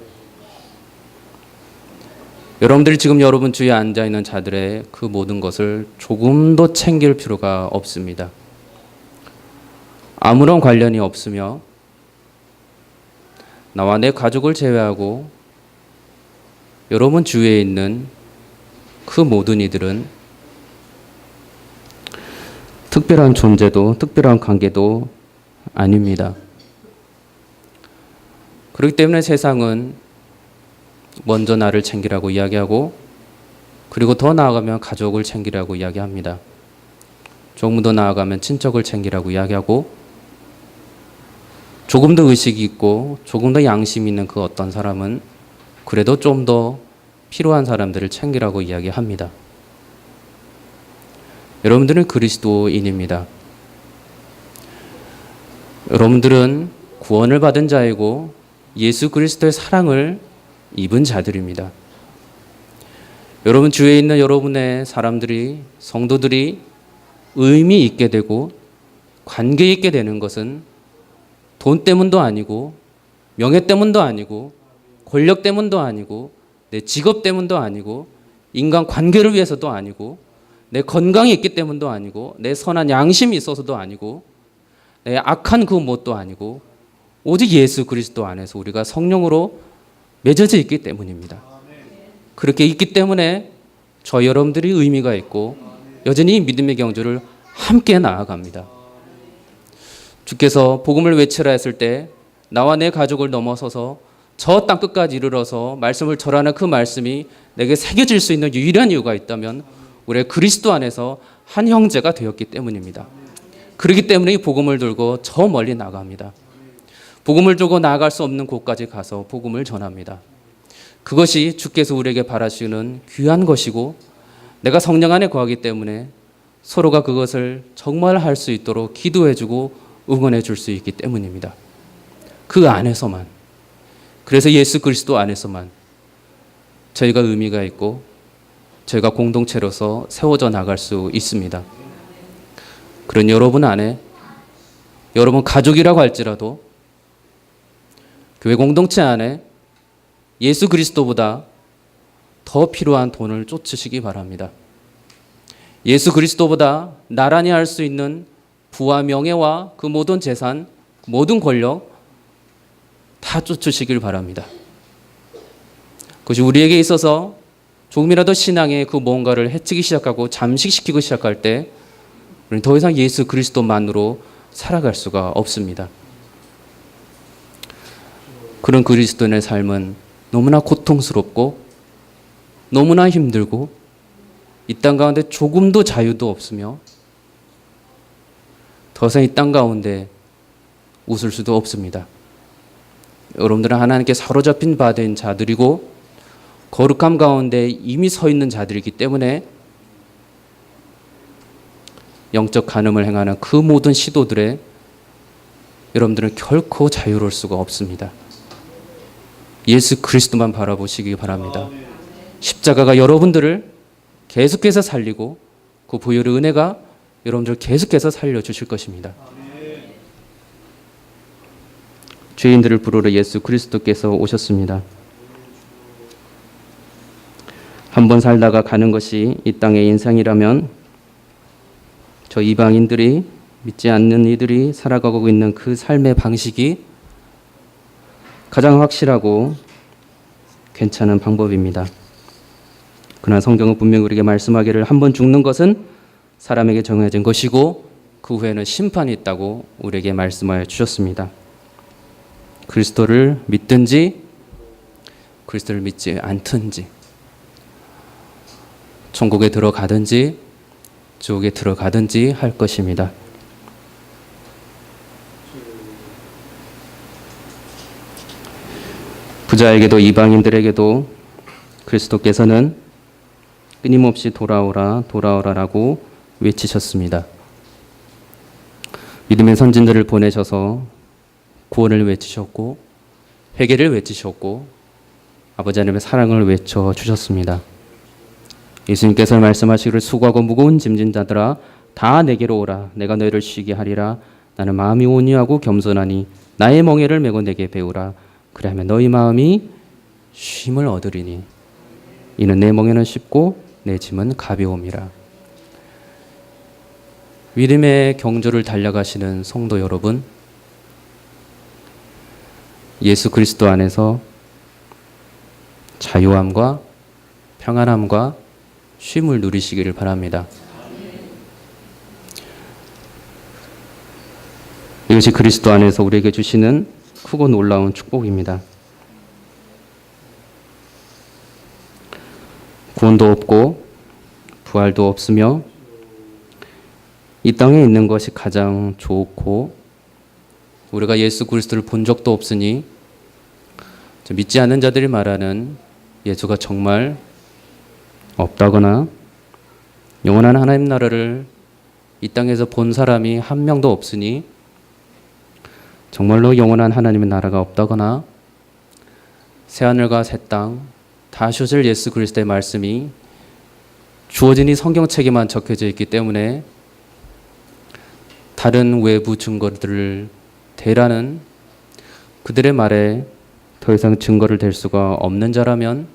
여러분들이 지금 여러분 주위에 앉아있는 자들의 그 모든 것을 조금도 챙길 필요가 없습니다. 아무런 관련이 없으며 나와 내 가족을 제외하고 여러분 주위에 있는 그 모든 이들은 특별한 존재도 특별한 관계도 아닙니다. 그렇기 때문에 세상은 먼저 나를 챙기라고 이야기하고, 그리고 더 나아가면 가족을 챙기라고 이야기합니다. 조금 더 나아가면 친척을 챙기라고 이야기하고, 조금 더 의식이 있고 조금 더 양심 있는 그 어떤 사람은 그래도 좀 더 필요한 사람들을 챙기라고 이야기합니다. 여러분들은 그리스도인입니다. 여러분들은 구원을 받은 자이고 예수 그리스도의 사랑을 입은 자들입니다. 여러분 주위에 있는 여러분의 사람들이, 성도들이 의미 있게 되고 관계 있게 되는 것은 돈 때문도 아니고 명예 때문도 아니고 권력 때문도 아니고 내 직업 때문도 아니고 인간 관계를 위해서도 아니고 내 건강이 있기 때문도 아니고 내 선한 양심이 있어서도 아니고 내 악한 그 못도 아니고 오직 예수 그리스도 안에서 우리가 성령으로 맺어져 있기 때문입니다. 그렇게 있기 때문에 저 여러분들이 의미가 있고 여전히 믿음의 경주를 함께 나아갑니다. 주께서 복음을 외치라 했을 때 나와 내 가족을 넘어서서 저 땅끝까지 이르러서 말씀을 전하는 그 말씀이 내게 새겨질 수 있는 유일한 이유가 있다면 우리 그리스도 안에서 한 형제가 되었기 때문입니다. 그렇기 때문에 이 복음을 들고 저 멀리 나갑니다. 복음을 들고 나아갈 수 없는 곳까지 가서 복음을 전합니다. 그것이 주께서 우리에게 바라시는 귀한 것이고 내가 성령 안에 거하기 때문에 서로가 그것을 정말 할 수 있도록 기도해주고 응원해 줄 수 있기 때문입니다. 그 안에서만, 그래서 예수 그리스도 안에서만 저희가 의미가 있고 저희가 공동체로서 세워져 나갈 수 있습니다. 그런 여러분 안에 여러분 가족이라고 할지라도 교회 공동체 안에 예수 그리스도보다 더 필요한 돈을 쫓으시기 바랍니다. 예수 그리스도보다 나란히 할 수 있는 부와 명예와 그 모든 재산, 모든 권력 다 쫓으시길 바랍니다. 그것이 우리에게 있어서 조금이라도 신앙의 그 뭔가를 해치기 시작하고 잠식시키고 시작할 때 우리는 더 이상 예수 그리스도만으로 살아갈 수가 없습니다. 그런 그리스도인의 삶은 너무나 고통스럽고 너무나 힘들고 이 땅 가운데 조금도 자유도 없으며 더 이상 이 땅 가운데 웃을 수도 없습니다. 여러분들은 하나님께 사로잡힌 바 된 자들이고 거룩함 가운데 이미 서 있는 자들이기 때문에 영적 간음을 행하는 그 모든 시도들에 여러분들은 결코 자유로울 수가 없습니다. 예수 그리스도만 바라보시기 바랍니다. 십자가가 여러분들을 계속해서 살리고 그 부유의 은혜가 여러분들을 계속해서 살려주실 것입니다. 죄인들을 부르러 예수 그리스도께서 오셨습니다. 한 번 살다가 가는 것이 이 땅의 인생이라면 저 이방인들이 믿지 않는 이들이 살아가고 있는 그 삶의 방식이 가장 확실하고 괜찮은 방법입니다. 그러나 성경은 분명히 우리에게 말씀하기를 한 번 죽는 것은 사람에게 정해진 것이고 그 후에는 심판이 있다고 우리에게 말씀하여 주셨습니다. 그리스도를 믿든지 그리스도를 믿지 않든지 천국에 들어가든지 지옥에 들어가든지 할 것입니다. 부자에게도 이방인들에게도 그리스도께서는 끊임없이 돌아오라 돌아오라라고 외치셨습니다. 믿음의 선진들을 보내셔서 구원을 외치셨고 회개를 외치셨고 아버지 하나님의 사랑을 외쳐주셨습니다. 예수님께서 말씀하시기를 수고하고 무거운 짐진 자들아 다 내게로 오라 내가 너희를 쉬게 하리라 나는 마음이 온유하고 겸손하니 나의 멍에를 메고 내게 배우라 그리하면 너희 마음이 쉼을 얻으리니 이는 내 멍에는 쉽고 내 짐은 가벼움이라. 믿음의 경주를 달려가시는 성도 여러분, 예수 그리스도 안에서 자유함과 평안함과 쉼을 누리시기를 바랍니다. 이것이 그리스도 안에서 우리에게 주시는 크고 놀라운 축복입니다. 구원도 없고 부활도 없으며 이 땅에 있는 것이 가장 좋고 우리가 예수 그리스도를 본 적도 없으니 믿지 않는 자들이 말하는 예수가 정말 없다거나 영원한 하나님 나라를 이 땅에서 본 사람이 한 명도 없으니 정말로 영원한 하나님의 나라가 없다거나 새하늘과 새 땅 다시 오실 예수 그리스도의 말씀이 주어진 이 성경책에만 적혀져 있기 때문에 다른 외부 증거들을 대라는 그들의 말에 더 이상 증거를 댈 수가 없는 자라면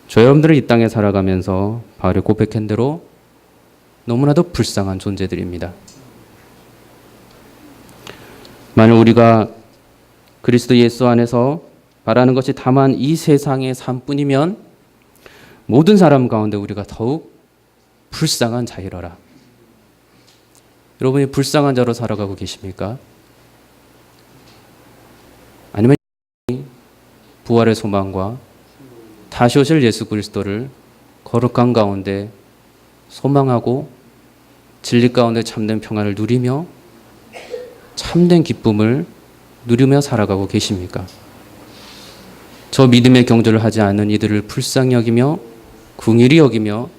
저 여러분들은 이 땅에 살아가면서 바울이 고백한 대로 너무나도 불쌍한 존재들입니다. 만약 우리가 그리스도 예수 안에서 바라는 것이 다만 이 세상의 삶뿐이면 모든 사람 가운데 우리가 더욱 불쌍한 자이러라. 여러분이 불쌍한 자로 살아가고 계십니까? 아니면 부활의 소망과 다시 오실 예수 그리스도를 거룩한 가운데 소망하고 진리 가운데 참된 평안을 누리며 참된 기쁨을 누리며 살아가고 계십니까? 저 믿음의 경주를 하지 않는 이들을 불쌍히 여기며 긍휼히 여기며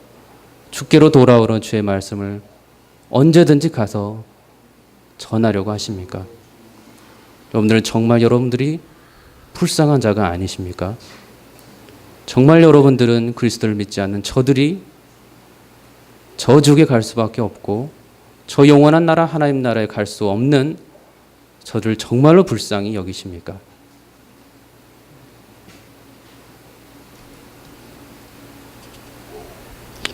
주께로 돌아오는 주의 말씀을 언제든지 가서 전하려고 하십니까? 여러분들은 정말 여러분들이 불쌍한 자가 아니십니까? 정말 여러분들은 그리스도를 믿지 않는 저들이 저주에 갈 수밖에 없고 저 영원한 나라 하나님 나라에 갈 수 없는 저들 정말로 불쌍히 여기십니까?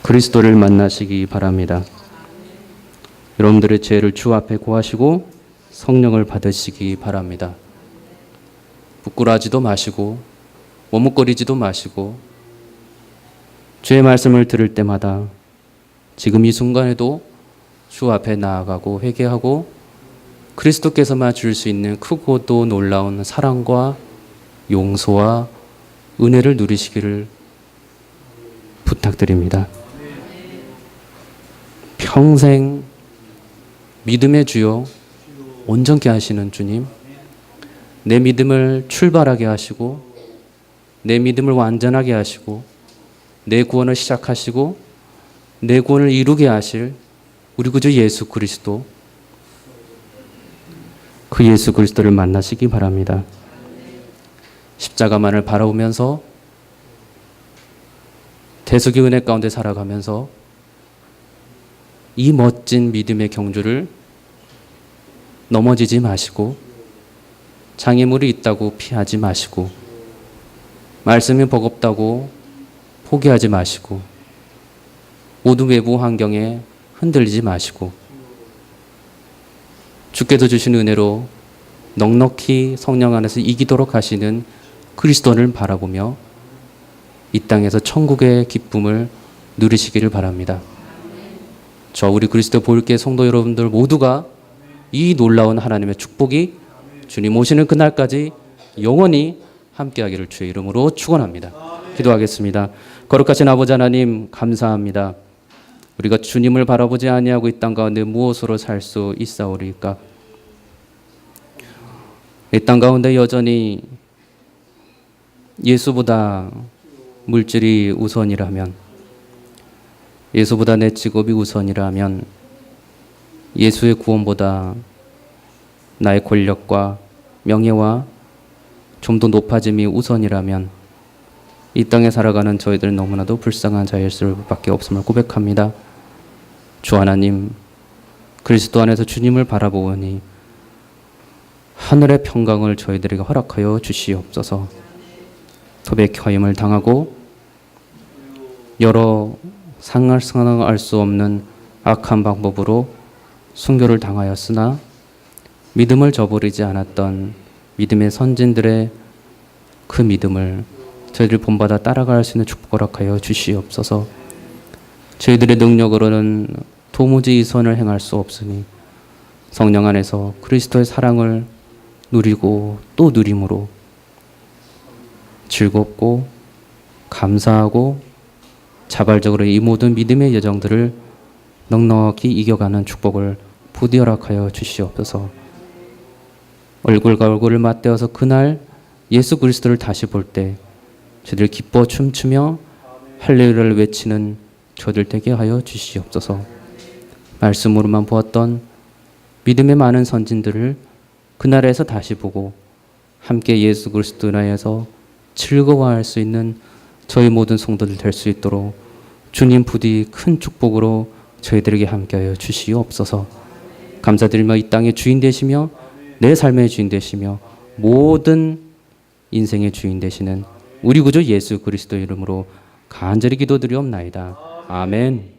그리스도를 만나시기 바랍니다. 여러분들의 죄를 주 앞에 고하시고 성령을 받으시기 바랍니다. 부끄러워하지도 마시고 머뭇거리지도 마시고 주의 말씀을 들을 때마다 지금 이 순간에도 주 앞에 나아가고 회개하고 그리스도께서만 줄 수 있는 크고도 놀라운 사랑과 용서와 은혜를 누리시기를 부탁드립니다. 평생 믿음의 주요 온전케 하시는 주님, 내 믿음을 출발하게 하시고 내 믿음을 완전하게 하시고 내 구원을 시작하시고 내 구원을 이루게 하실 우리 구주 예수 그리스도, 그 예수 그리스도를 만나시기 바랍니다. 십자가만을 바라보면서 대속의 은혜 가운데 살아가면서 이 멋진 믿음의 경주를 넘어지지 마시고 장애물이 있다고 피하지 마시고 말씀이 버겁다고 포기하지 마시고 모든 외부 환경에 흔들리지 마시고 주께서 주신 은혜로 넉넉히 성령 안에서 이기도록 하시는 그리스도를 바라보며 이 땅에서 천국의 기쁨을 누리시기를 바랍니다. 저 우리 그리스도 보일교회 성도 여러분들 모두가 이 놀라운 하나님의 축복이 주님 오시는 그날까지 영원히 함께하기를 주의 이름으로 축원합니다. 기도하겠습니다. 거룩하신 아버지 하나님 감사합니다. 우리가 주님을 바라보지 아니하고 이 땅 가운데 무엇으로 살 수 있사오리까? 이 땅 가운데 여전히 예수보다 물질이 우선이라면, 예수보다 내 직업이 우선이라면, 예수의 구원보다 나의 권력과 명예와 좀 더 높아짐이 우선이라면 이 땅에 살아가는 저희들은 너무나도 불쌍한 자일 수밖에 없음을 고백합니다. 주 하나님, 그리스도 안에서 주님을 바라보니 하늘의 평강을 저희들에게 허락하여 주시옵소서. 토백허임을 당하고 여러 상할 수 없는 악한 방법으로 순교를 당하였으나 믿음을 저버리지 않았던 믿음의 선진들의 그 믿음을 저희들이 본받아 따라갈 수 있는 축복을 허락하여 주시옵소서. 저희들의 능력으로는 도무지 이 선을 행할 수 없으니 성령 안에서 그리스도의 사랑을 누리고 또 누림으로 즐겁고 감사하고 자발적으로 이 모든 믿음의 여정들을 넉넉히 이겨가는 축복을 부디 허락하여 주시옵소서. 얼굴과 얼굴을 맞대어서 그날 예수 그리스도를 다시 볼 때 저들 기뻐 춤추며 할렐루야를 외치는 저들 되게 하여 주시옵소서. 말씀으로만 보았던 믿음의 많은 선진들을 그날에서 다시 보고 함께 예수 그리스도 안에서 즐거워할 수 있는 저희 모든 성도들 될 수 있도록 주님 부디 큰 축복으로 저희들에게 함께하여 주시옵소서. 감사드리며 이 땅의 주인 되시며 내 삶의 주인 되시며 모든 인생의 주인 되시는 우리 구주 예수 그리스도 이름으로 간절히 기도드리옵나이다. 아멘.